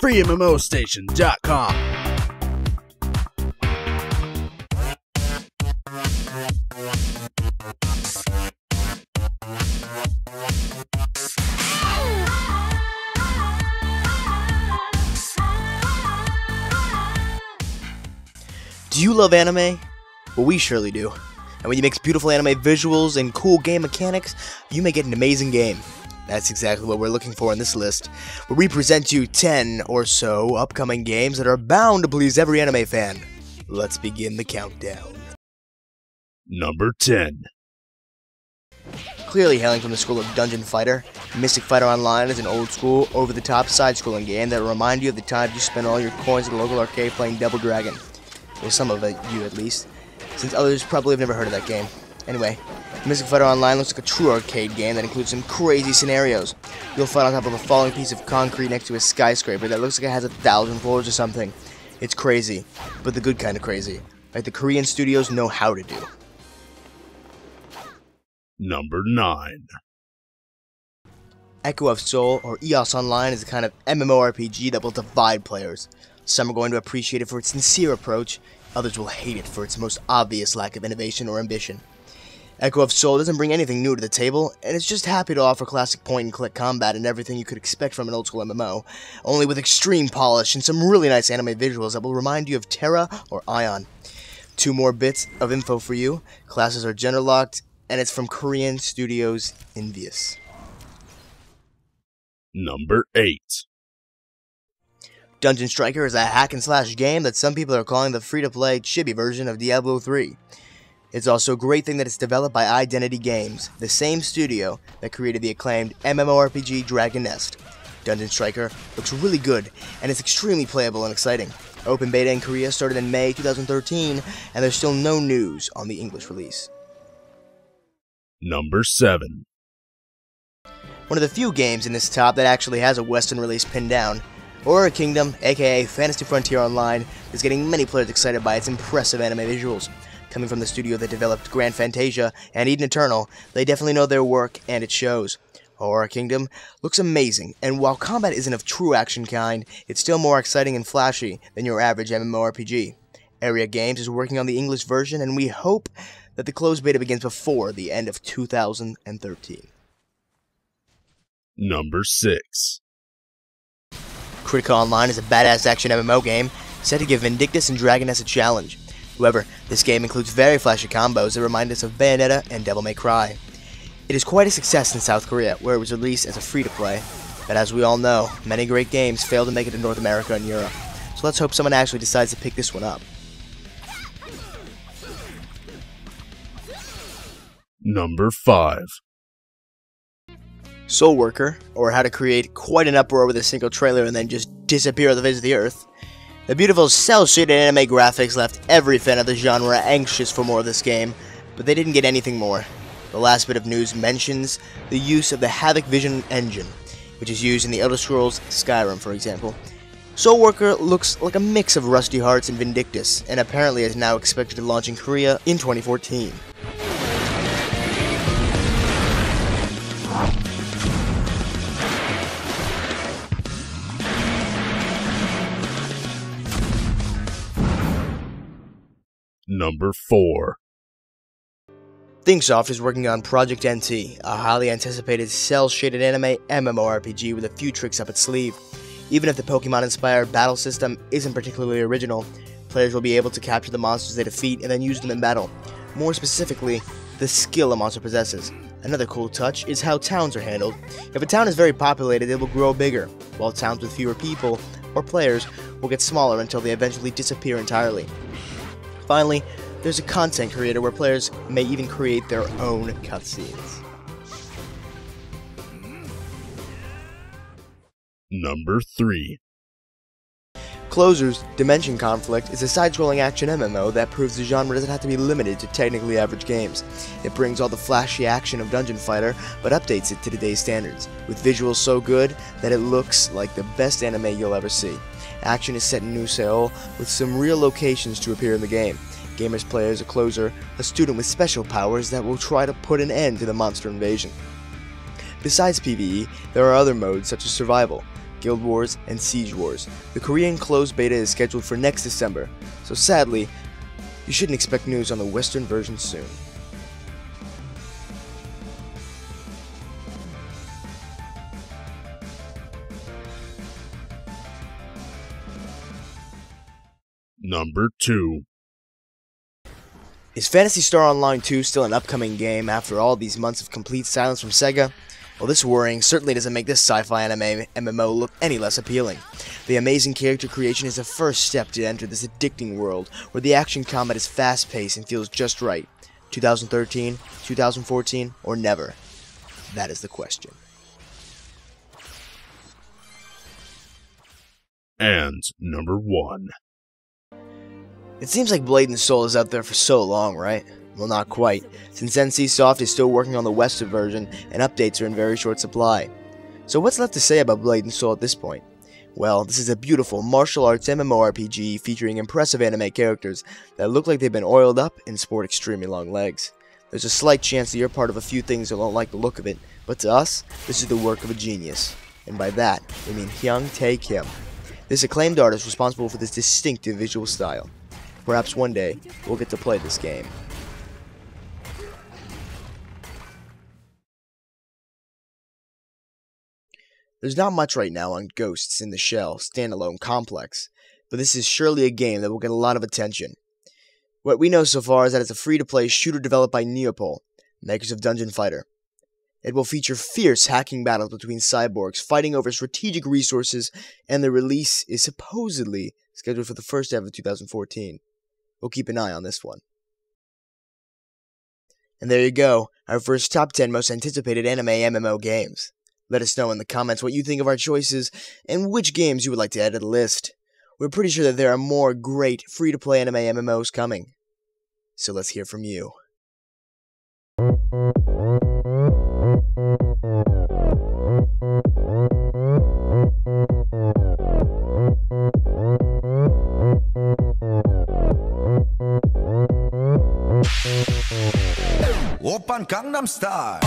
FreeMMOStation.com. Do you love anime? Well, we surely do. And when you mix beautiful anime visuals and cool game mechanics, you may get an amazing game. That's exactly what we're looking for in this list, where we present you 10 or so upcoming games that are bound to please every anime fan. Let's begin the countdown. Number 10. Clearly hailing from the school of Dungeon Fighter, Mystic Fighter Online is an old-school, over-the-top side-scrolling game that will remind you of the time you spent all your coins at the local arcade playing Double Dragon. Well, some of you at least, since others probably have never heard of that game. Anyway, Mystic Fighter Online looks like a true arcade game that includes some crazy scenarios. You'll fight on top of a falling piece of concrete next to a skyscraper that looks like it has 1,000 floors or something. It's crazy, but the good kind of crazy, like the Korean studios know how to do. Number 9. Echo of Soul, or EOS Online, is a kind of MMORPG that will divide players. Some are going to appreciate it for its sincere approach, others will hate it for its most obvious lack of innovation or ambition. Echo of Soul doesn't bring anything new to the table, and it's just happy to offer classic point-and-click combat and everything you could expect from an old-school MMO, only with extreme polish and some really nice anime visuals that will remind you of Terra or Ion. 2 more bits of info for you. Classes are gender-locked, and it's from Korean studios Envious. Number 8. Dungeon Striker is a hack-and-slash game that some people are calling the free-to-play chibi version of Diablo 3. It's also a great thing that it's developed by Identity Games, the same studio that created the acclaimed MMORPG Dragon Nest. Dungeon Striker looks really good, and it's extremely playable and exciting. Open beta in Korea started in May 2013, and there's still no news on the English release. Number 7. One of the few games in this top that actually has a Western release pinned down, Aurora Kingdom, aka Fantasy Frontier Online, is getting many players excited by its impressive anime visuals. Coming from the studio that developed Grand Fantasia and Eden Eternal, they definitely know their work, and it shows. Aurora Kingdom looks amazing, and while combat isn't of true action kind, it's still more exciting and flashy than your average MMORPG. Area Games is working on the English version, and we hope that the closed beta begins before the end of 2013. Number 6. Kritika Online is a badass action MMO game set to give Vindictus and Dragoness a challenge. However, this game includes very flashy combos that remind us of Bayonetta and Devil May Cry. It is quite a success in South Korea, where it was released as a free-to-play, but as we all know, many great games fail to make it to North America and Europe. So let's hope someone actually decides to pick this one up. Number 5. Soul Worker, or how to create quite an uproar with a single trailer and then just disappear off the face of the earth. The beautiful cel-shaded anime graphics left every fan of the genre anxious for more of this game, but they didn't get anything more. The last bit of news mentions the use of the Havoc Vision engine, which is used in the Elder Scrolls Skyrim, for example. Soul Worker looks like a mix of Rusty Hearts and Vindictus, and apparently is now expected to launch in Korea in 2014. Number 4. ThinkSoft is working on Project NT, a highly anticipated cel-shaded anime MMORPG with a few tricks up its sleeve. Even if the Pokemon-inspired battle system isn't particularly original, players will be able to capture the monsters they defeat and then use them in battle. More specifically, the skill a monster possesses. Another cool touch is how towns are handled. If a town is very populated, it will grow bigger, while towns with fewer people or players will get smaller until they eventually disappear entirely. Finally, there's a content creator where players may even create their own cutscenes. Number 3. Closer's Dimension Conflict is a side-scrolling action MMO that proves the genre doesn't have to be limited to technically average games. It brings all the flashy action of Dungeon Fighter, but updates it to today's standards, with visuals so good that it looks like the best anime you'll ever see. Action is set in New Seoul, with some real locations to appear in the game. Gamers play as a closer, a student with special powers that will try to put an end to the monster invasion. Besides PvE, there are other modes such as survival. Guild Wars, and Siege Wars. The Korean closed beta is scheduled for next December, so sadly, you shouldn't expect news on the Western version soon. Number 2. Is Phantasy Star Online 2 still an upcoming game after all these months of complete silence from Sega? Well, this worrying certainly doesn't make this sci-fi anime MMO look any less appealing. The amazing character creation is the first step to enter this addicting world, where the action combat is fast-paced and feels just right. 2013, 2014, or never? That is the question. And number 1. It seems like Blade & Soul is out there for so long, right? Well, not quite, since NCSoft is still working on the Western version and updates are in very short supply. So what's left to say about Blade & Soul at this point? Well, this is a beautiful martial arts MMORPG featuring impressive anime characters that look like they've been oiled up and sport extremely long legs. There's a slight chance that you're part of a few things that don't like the look of it, but to us, this is the work of a genius. And by that, we mean Hyung Tae Kim. This acclaimed artist responsible for this distinctive visual style. Perhaps one day, we'll get to play this game. There's not much right now on Ghosts in the Shell standalone complex, but this is surely a game that will get a lot of attention. What we know so far is that it's a free-to-play shooter developed by Neopol, makers of Dungeon Fighter. It will feature fierce hacking battles between cyborgs fighting over strategic resources, and the release is supposedly scheduled for the first half of 2014. We'll keep an eye on this one. And there you go, our first top 10 most anticipated anime MMO games. Let us know in the comments what you think of our choices, and which games you would like to add to the list. We're pretty sure that there are more great free-to-play anime MMOs coming. So let's hear from you. Oppan Gangnam Style.